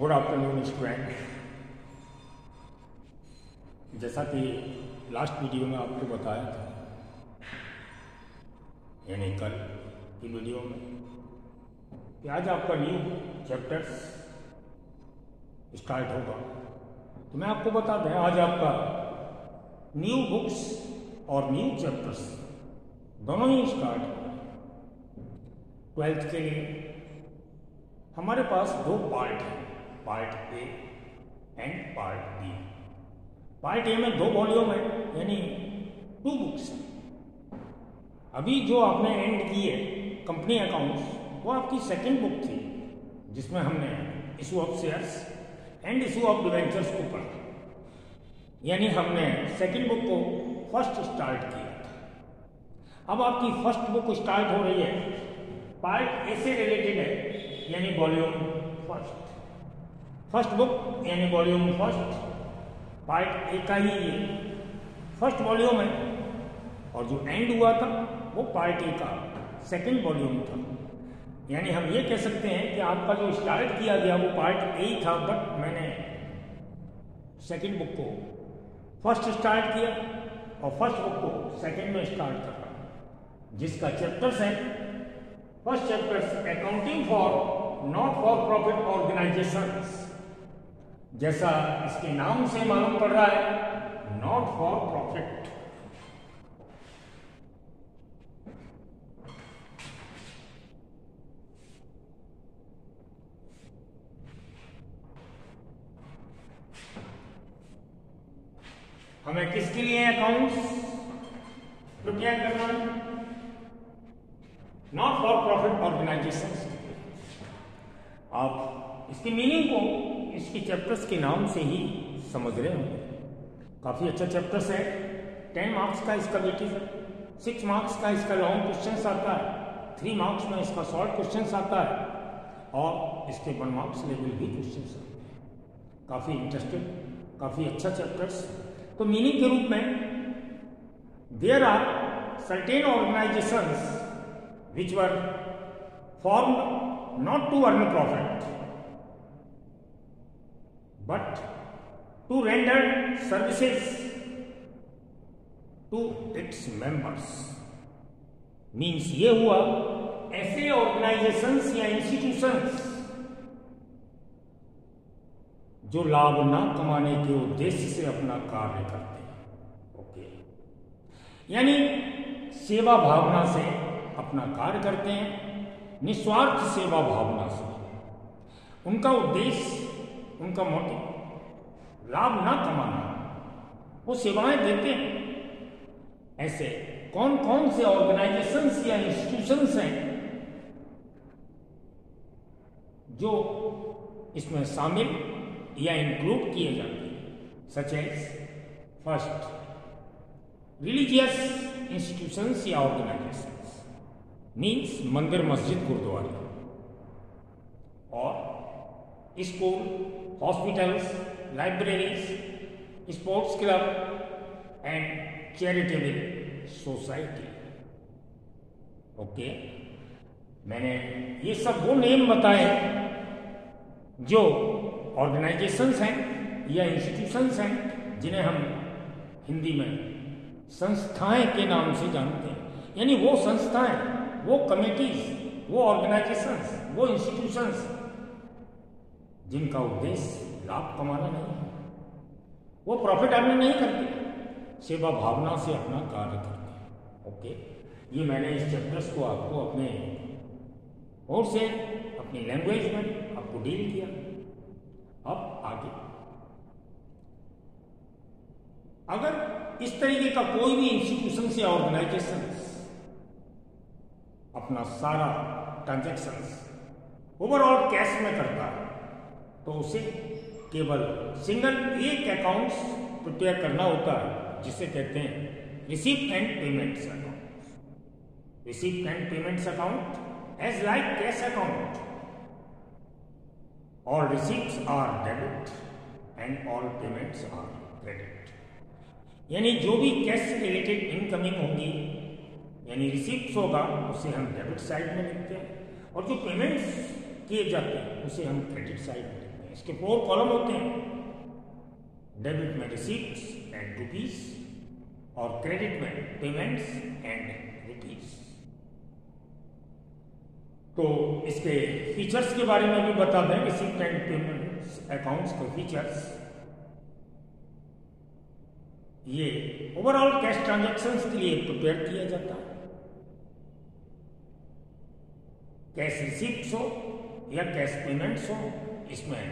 Good afternoon student. जैसा कि last video में आपको बताया था, यानी कल की वीडियो में, कि आज आपका न्यू चैप्टर्स स्टार्ट होगा। तो मैं आपको बता दें, आज आपका न्यू बुक्स और न्यू चैप्टर्स दोनों ही स्टार्ट होगा। 12th के लिए हमारे पास दो पार्ट हैं, part A and part B. Part A में 2 वॉल्यूम है, यानी 2 बुक्स हैं। अभी जो आपने एंड की है कंपनी अकाउंट्स, वो आपकी सेकंड बुक थी, जिसमें हमने issue of shares and issue of debentures को पढ़ा। यानी हमने सेकंड बुक को फर्स्ट स्टार्ट किया था। अब आपकी फर्स्ट बुक स्टार्ट हो रही है, पार्ट ए से रिलेटेड है, यानी वॉल्यूम फर्स्ट बुक यानी वॉल्यूम फर्स्ट, पार्ट ए का ही ये फर्स्ट वॉल्यूम है। और जो एंड हुआ था वो पार्ट ए का सेकंड वॉल्यूम था। यानी हम ये कह सकते हैं कि आपका जो स्टार्ट किया गया वो पार्ट ए ही था, बट मैंने सेकंड बुक को फर्स्ट स्टार्ट किया और फर्स्ट बुक को सेकंड में स्टार्ट कर रहा, जिसका चैप्टर्स है। First chapters accounting for not for profit organisations. जैसा इसके नाम से मालूम पड़ रहा है, नॉट फॉर प्रॉफिट। हमें किसके लिए अकाउंट्स प्रिपेयर करना है? Not for profit organisations. आप इसकी मीनिंग को इसके चैप्टर्स के नाम से ही समझ रहे होंगे। काफी अच्छा चैप्टर्स है। 10 मार्क्स का इसका वेटेज है, 6 मार्क्स का इसका लॉन्ग क्वेश्चन आता है, 3 मार्क्स में इसका शॉर्ट क्वेश्चन आता है, और इसके 1 मार्क्स लेवल भी क्वेश्चन आते हैं। काफी इंटरेस्टिंग, काफी अच्छा चैप्टर्स। तो मीनिंग के रूप में, there are certain organisations which were formed not to earn profit but to render services to its members। Means ये हुआ, ऐसे ऑर्गेनाइजेशंस या इंस्टीट्यूशंस जो लाभ ना कमाने के उद्देश्य से अपना कार्य करते हैं। ओके, यानी सेवा भावना से अपना कार्य करते हैं, निस्वार्थ सेवा भावना से। उनका उद्देश्य, उनका मोटिव लाभ ना कमाना, वो सेवाएं देते हैं। ऐसे कौन कौन से ऑर्गेनाइजेशंस या इंस्टीट्यूशंस हैं जो इसमें शामिल या इंक्लूड किए जाते हैं? Such as first, religious institutions या ऑर्गेनाइजेशन मीन्स मंदिर, मस्जिद, गुरुद्वारे, और school, hospitals, libraries, sports club and charitable society. Okay, मैंने ये सब वो नेम बताए जो ऑर्गेनाइजेशंस हैं या इंस्टीट्यूशंस हैं, जिन्हें हम हिंदी में संस्थाएं के नाम से जानते हैं। यानी वो संस्थाएं, वो कमिटीज, वो ऑर्गेनाइजेशंस, वो इंस्टीट्यूशंस जिनका उद्देश्य लाभ कमाना नहीं है, वो प्रॉफिट अर्निंग नहीं करते, सेवा भावना से अपना कार्य करते हैं। ओके, ये मैंने इस चैप्टर्स को आपको अपने और से अपनी लैंग्वेज में आपको डील किया। अब आगे, अगर इस तरीके का कोई भी इंस्टीट्यूशन या ऑर्गेनाइजेशन अपना सारा ट्रांजैक्शंस ओवरऑल कैश में करता है, तो उसे केवल सिंगल एक अकाउंट्स प्रिपेयर करना होता है, जिसे कहते हैं receipt and payments account. Receipt and payments account as like cash account, all receipts are debit and all payments are credit। यानी जो भी कैश से रिलेटेड इनकमिंग होगी, यानी रिसीप्ट्स होगा, उसे हम डेबिट साइड में लिखते हैं, और जो पेमेंट्स किए जाते हैं उसे हम क्रेडिट साइड में लिखते हैं। इसके 4 कॉलम होते हैं। डेबिट में रिसीप्ट्स एंड रुपीज और क्रेडिट में पेमेंट्स एंड रुपीज। तो इसके फीचर्स के बारे में भी बता दें, रिसीप्ट एंड पेमेंट्स अकाउंट्स के फीचर्स। ये ओवरऑल कैश ट्रांजैक्शंस के लिए प्रिपेयर किया जाता है। कैश रिसीप्ट्स हो या कैश पेमेंट्स हो, इसमें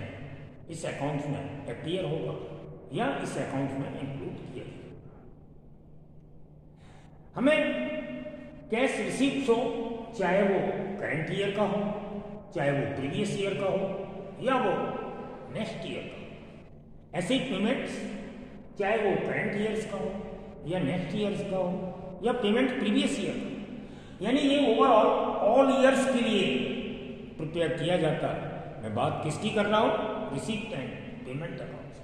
इस अकाउंट में अपीयर होगा या इस अकाउंट में इंक्लूड किया जाएगा। हमें कैश रिसीप्ट्स हो, चाहे वो करंट ईयर का हो, चाहे वो प्रीवियस ईयर का हो या वो नेक्स्ट ईयर का हो। ऐसे ही पेमेंट्स, चाहे वो करंट ईयर्स का हो या नेक्स्ट ईयर्स का हो या पेमेंट प्रीवियस ईयर का, यानी ये ओवरऑल ऑल ईयर्स के लिए प्रिपेयर किया जाता है। मैं बात किसकी कर रहा हूं? Receipt and payment accounts.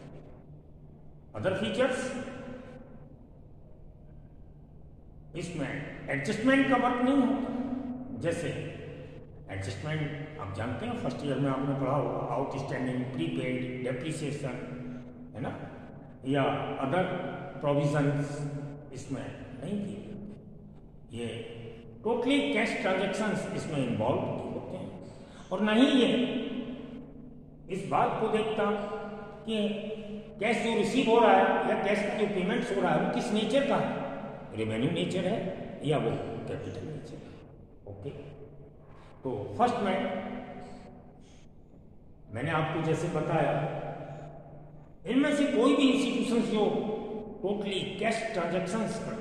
Other features, इसमें एडजस्टमेंट का वर्क नहीं होता। जैसे एडजस्टमेंट आप जानते हैं, फर्स्ट ईयर में आपने पढ़ा होगा, आउटस्टैंडिंग, प्रीपेड, डेप्रिसिएशन, है ना, या अदर प्रोविजंस इसमें नहीं किए जाते। ये टोटली कैश ट्रांजैक्शंस इसमें इन्वॉल्व होते हैं। और नहीं ये इस बात को देखता कि कैश जो रिसीव हो रहा है या कैश का जो पेमेंट्स हो रहा है वो किस नेचर का है, रेवेन्यू नेचर है या वो कैपिटल नेचर है। ओके, तो फर्स्ट में मैंने आपको जैसे बताया, इनमें से कोई भी इंस्टीट्यूशन जो टोटली कैश ट्रांजैक्शंस कर,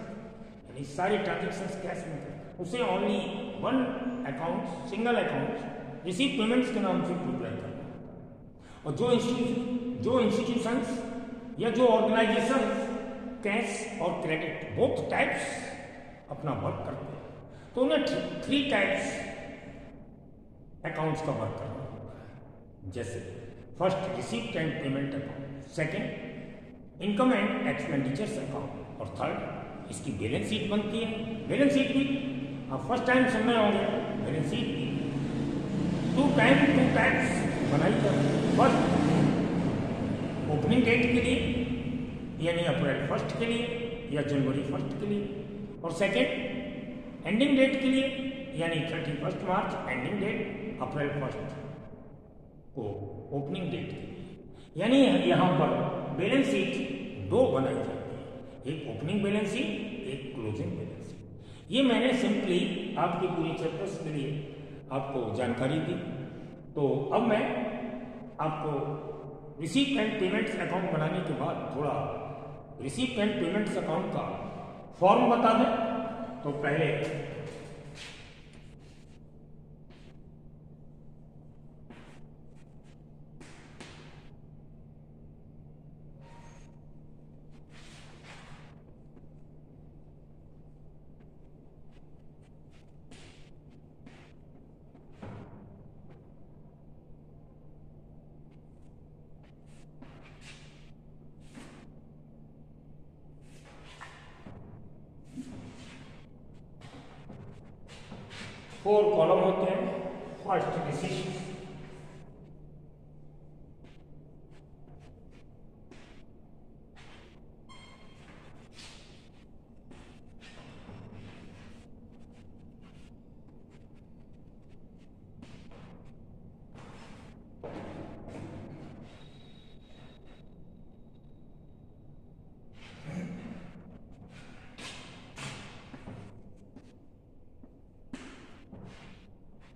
यानी सारे ट्रांजैक्शंस कैश में कर, उसे only one account, single account receive payments के नाम से प्रिपेयर करना। और जो इंस्टीट्यूशंस या जो ऑर्गेनाइजेशन कैश और क्रेडिट बोथ टाइप्स अपना वर्क करते हैं, तो उन्हें 3 टाइप्स अकाउंट्स का वर्क करना होता है। जैसे first receipt and payment account, second income and expenditures account, और थर्ड इसकी बैलेंस शीट बनती है। बैलेंस शीट भी आप फर्स्ट टाइम सुन रहे होंगे, बैलेंस शीट भी 2 टाइप्स बनाई जाती है। फर्स्ट ओपनिंग डेट के लिए, यानी अप्रैल 1 के लिए या जनवरी 1 के लिए, और सेकेंड एंडिंग डेट के लिए, यानी 31 मार्च एंडिंग डेट, अप्रैल 1 को ओपनिंग डेट के लिए। यानी यहाँ पर बैलेंस शीट 2 बनाई जाती है, एक ओपनिंग बैलेंस शीट, एक क्लोजिंग बैलेंस शीट। ये मैंने सिंपली आपके पूरे चैप्टर्स के लिए आपको जानकारी दी। तो अब मैं आपको रिसीप्ट एंड पेमेंट्स अकाउंट बनाने के बाद थोड़ा रिसीप्ट एंड पेमेंट्स अकाउंट का फॉर्म बता दें। तो पहले फोर कॉलम होते हैं। फर्स्ट रिसीप्ट,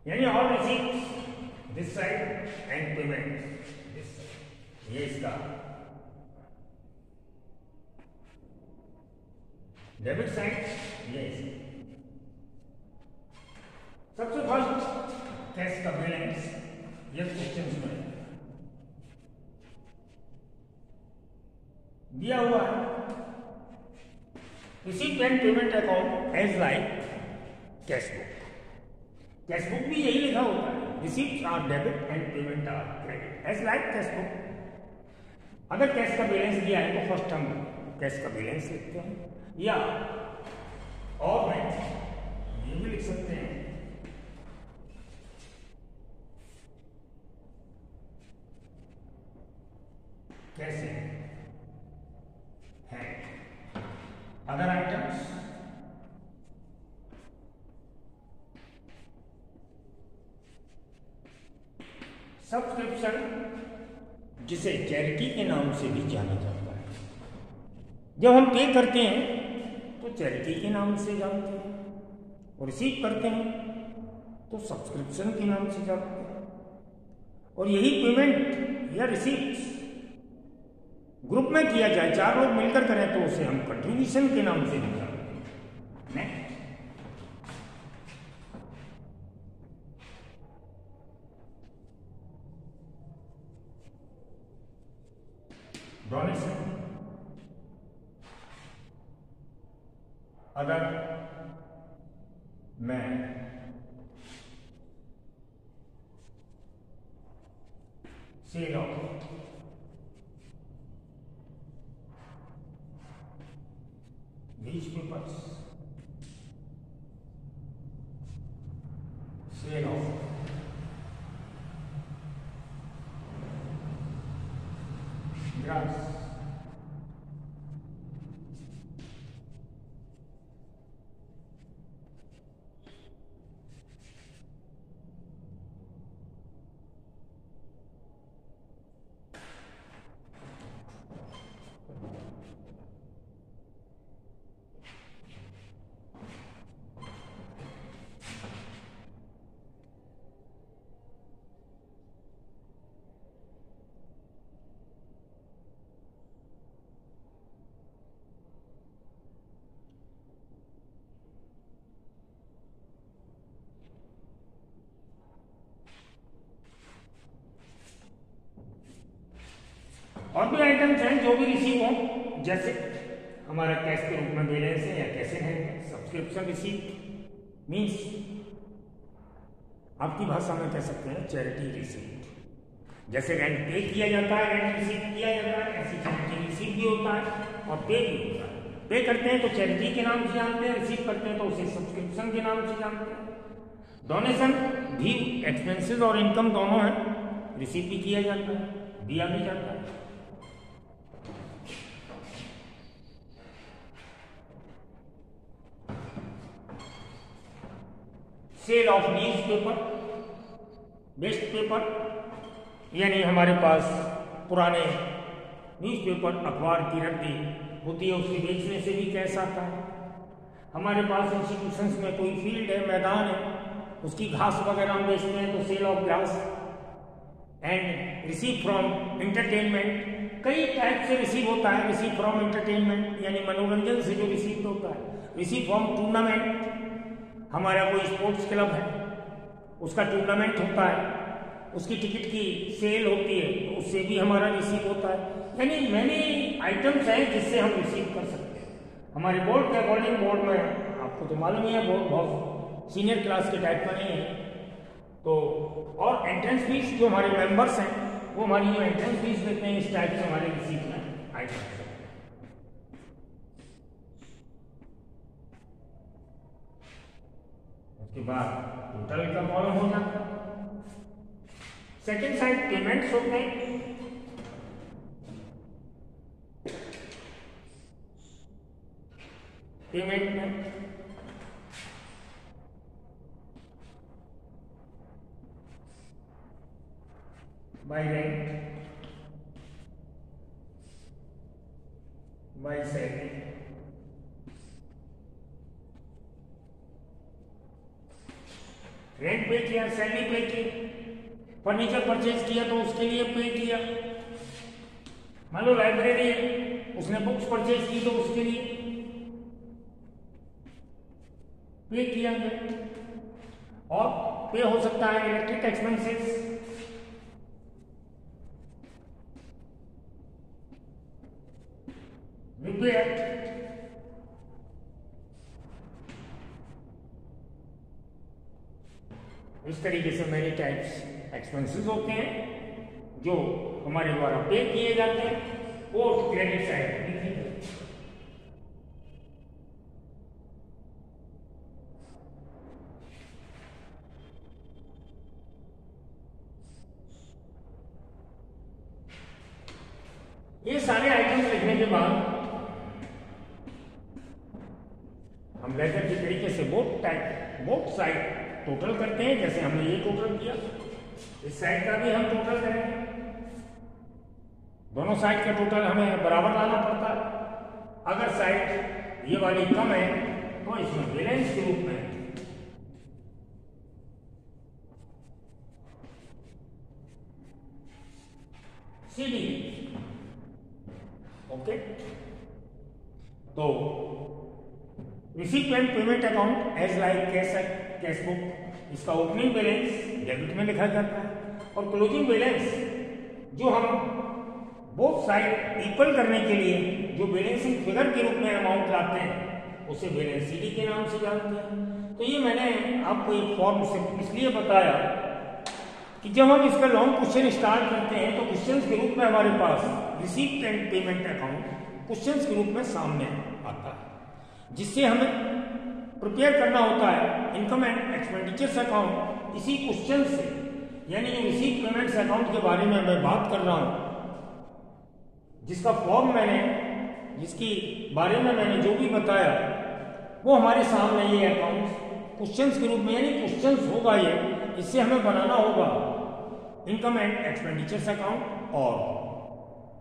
यानी all receipts this side and payment this side. ये इसका डेबिट साइड, ये इसका। सबसे फर्स्ट कैश का बैलेंस, ये क्वेश्चन में दिया हुआ है। Receipt and payment account as like cash book. Cash book भी यही लिखा होता है, receipt are debit and payment are credit as like cash book. अगर कैश का बैलेंस दिया है तो फर्स्ट हम कैश का बैलेंस लिखते हैं, या और मैं ये भी लिख सकते हैं सब्सक्रिप्शन, जिसे चैरिटी के नाम से भी जाना जाता है। जब हम पे करते हैं तो चैरिटी के नाम से जानते हैं, और रिसीव करते हैं तो सब्सक्रिप्शन के नाम से जानते हैं। और यही पेमेंट या रिसीप्ट ग्रुप में किया जाए, 4 लोग मिलकर करें तो उसे हम कंट्रीब्यूशन के नाम से भी जानते हैं। डोनेशन, अगर मैं sale of newspapers, sale of grass, और भी आइटम्स हैं जो भी रिसीव हो, जैसे हमारा कैश के रूप में बैलेंस है या कैसे है। सब्सक्रिप्शन रिसीप्ट मीन्स आपकी भाषा में कह सकते हैं चैरिटी रिसीप्ट। जैसे रेंट पे किया जाता है, रेंट रिसीव किया जाता है, ऐसी चैरिटी रिसीव भी होता है और पे भी होता है। पे करते हैं तो चैरिटी के नाम से जानते हैं, रिसीव करते हैं तो उसे सब्सक्रिप्शन के नाम से जानते हैं। डोनेशन भी एक्सपेंसेस और इनकम दोनों है, रिसीव भी किया जाता है, दिया भी जाता है। Sale of newspaper, waste paper, यानी हमारे पास पुराने न्यूज़पेपर अखबार की रद्दी होती है, उसके बेचने से भी कैश आता है। हमारे पास इंस्टीट्यूशंस में कोई फील्ड है, मैदान है, उसकी घास वगैरह हम बेचते हैं तो sale of grass. And receive from entertainment, कई टाइप से रिसीव होता है। रिसीव फ्रॉम एंटरटेनमेंट यानी मनोरंजन से जो रिसीव होता है। रिसीव फ्रॉम टूर्नामेंट, हमारा कोई स्पोर्ट्स क्लब है, उसका टूर्नामेंट होता है, उसकी टिकट की सेल होती है तो उससे भी हमारा रिसीव होता है। यानी मैंने आइटम्स हैं जिससे हम रिसीव कर सकते हैं। हमारे बोर्ड के अकॉर्डिंग, बोर्ड में आपको तो मालूम ही है, बोर्ड बहुत सीनियर क्लास के टाइप का नहीं है तो। और एंट्रेंस फीस, जो हमारे मेंबर्स हैं वो हमारी जो एंट्रेंस फीस देते हैं, इस टाइप से हमारे रिसीव में आइटम्स। उसके बाद टोटल का कॉलम हो जाता है। सेकेंड साइड पेमेंट्स होते हैं। पेमेंट में bye rent, by salary, rent पे किया, सैलरी पे की, फर्नीचर परचेज किया तो उसके लिए पे किया। मान लो लाइब्रेरी है, उसने बुक्स परचेज की तो उसके लिए पे किया गया। और पे हो सकता है इलेक्ट्रिक एक्सपेंसेस, रिपेयर, इस तरीके से मेनी टाइप्स एक्सपेंसेस होते हैं जो हमारे द्वारा पे किए जाते हैं और क्रेडिट साइड लिखी जाती है। ये सारे आइटम्स लिखने के बाद हम लेजर के तरीके से बोथ साइड टोटल करते हैं। जैसे हमने ये टोटल किया इस साइड का भी हम टोटल करेंगे, दोनों साइड का टोटल हमें बराबर लाना पड़ता है। अगर साइड ये वाली कम है तो इसमें बैलेंस के रूप में CD। ओके, तो recipient payment account as like cash book, इसका ओपनिंग बैलेंस डेबिट में लिखा जाता है और क्लोजिंग बैलेंस जो हम बोथ साइड इक्वल करने के लिए जो बैलेंसिंग फिगर के रूप में अमाउंट लाते हैं उसे बैलेंस CD के नाम से जानते हैं। तो ये मैंने आपको एक फॉर्म से इसलिए बताया कि जब हम इसका लॉन्ग क्वेश्चन स्टार्ट करते हैं तो क्वेश्चंस के रूप में हमारे पास receipt and payment account questions के रूप में सामने आता है, जिससे हमें प्रिपेयर करना होता है इनकम एंड एक्सपेंडिचर्स अकाउंट इसी क्वेश्चन से, यानी जो रिसीप्ट पेमेंट्स अकाउंट के बारे में मैं बात कर रहा हूं, जिसका फॉर्म मैंने जिसकी बारे में मैंने जो भी बताया वो हमारे सामने ये अकाउंट क्वेश्चंस के रूप में, यानी क्वेश्चंस होगा ये, इससे हमें बनाना होगा इनकम एंड एक्सपेंडिचर्स अकाउंट और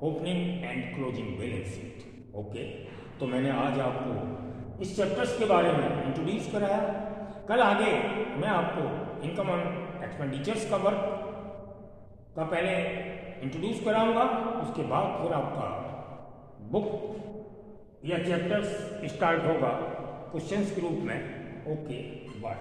opening and closing balance sheet. Okay, तो मैंने आज आपको इस चैप्टर्स के बारे में इंट्रोड्यूस कराया। कल आगे मैं आपको इनकम एंड एक्सपेंडिचर्स का वर्क का पहले इंट्रोड्यूस कराऊंगा, उसके बाद फिर आपका बुक या चैप्टर्स स्टार्ट होगा क्वेश्चंस के रूप में। Okay, bye.